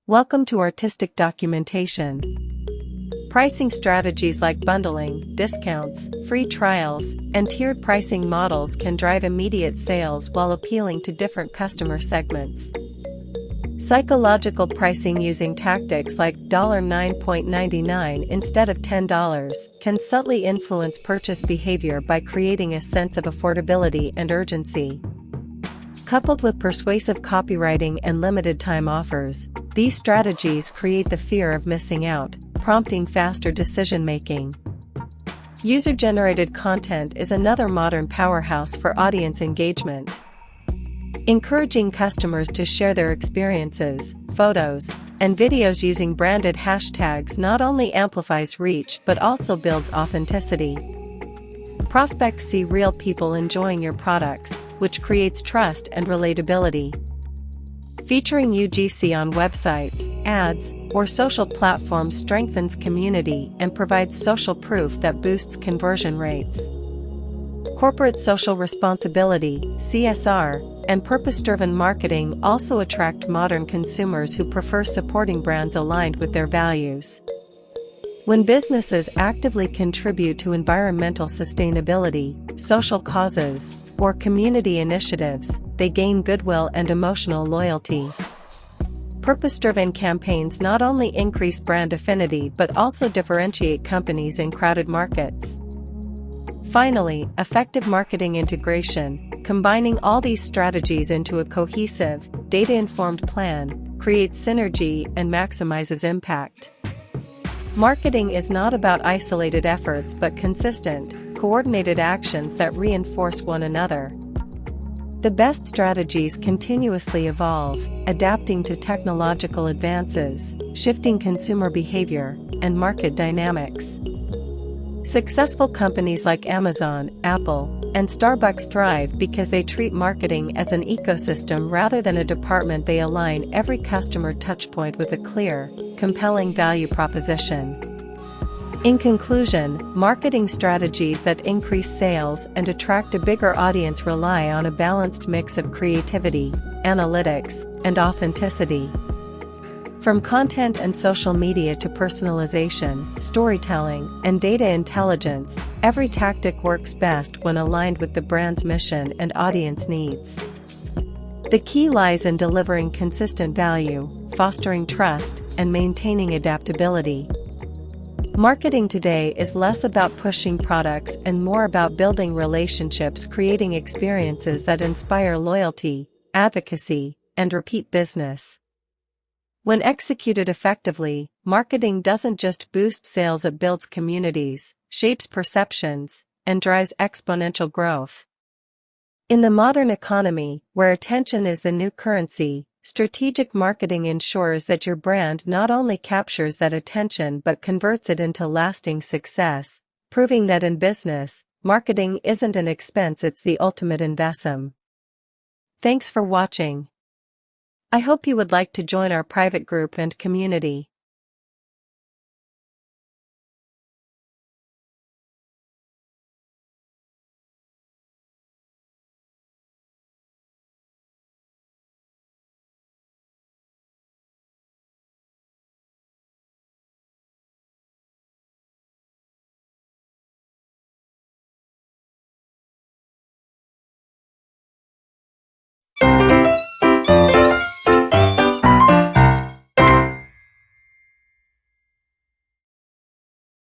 Welcome to Artistic Documentation. Pricing strategies like bundling, discounts, free trials, and tiered pricing models can drive immediate sales while appealing to different customer segments. Psychological pricing using tactics like $9.99 instead of $10 can subtly influence purchase behavior by creating a sense of affordability and urgency. Coupled with persuasive copywriting and limited-time offers, these strategies create the fear of missing out, prompting faster decision-making. User-generated content is another modern powerhouse for audience engagement. Encouraging customers to share their experiences, photos, and videos using branded hashtags not only amplifies reach but also builds authenticity. Prospects see real people enjoying your products, which creates trust and relatability. Featuring UGC on websites, ads, or social platforms strengthens community and provides social proof that boosts conversion rates. Corporate social responsibility, CSR, and purpose-driven marketing also attract modern consumers who prefer supporting brands aligned with their values. When businesses actively contribute to environmental sustainability, social causes, or community initiatives, they gain goodwill and emotional loyalty. Purpose-driven campaigns not only increase brand affinity but also differentiate companies in crowded markets. Finally, effective marketing integration, combining all these strategies into a cohesive, data-informed plan, creates synergy and maximizes impact. Marketing is not about isolated efforts but consistent, coordinated actions that reinforce one another. The best strategies continuously evolve, adapting to technological advances, shifting consumer behavior, and market dynamics. Successful companies like Amazon, Apple, and Starbucks thrive because they treat marketing as an ecosystem rather than a department. They align every customer touchpoint with a clear, compelling value proposition. In conclusion, marketing strategies that increase sales and attract a bigger audience rely on a balanced mix of creativity, analytics, and authenticity. From content and social media to personalization, storytelling, and data intelligence, every tactic works best when aligned with the brand's mission and audience needs. The key lies in delivering consistent value, fostering trust, and maintaining adaptability. Marketing today is less about pushing products and more about building relationships, creating experiences that inspire loyalty, advocacy, and repeat business. When executed effectively, marketing doesn't just boost sales, it builds communities, shapes perceptions, and drives exponential growth. In the modern economy, where attention is the new currency, strategic marketing ensures that your brand not only captures that attention but converts it into lasting success, proving that in business, marketing isn't an expense, it's the ultimate investment. Thanks for watching. I hope you would like to join our private group and community.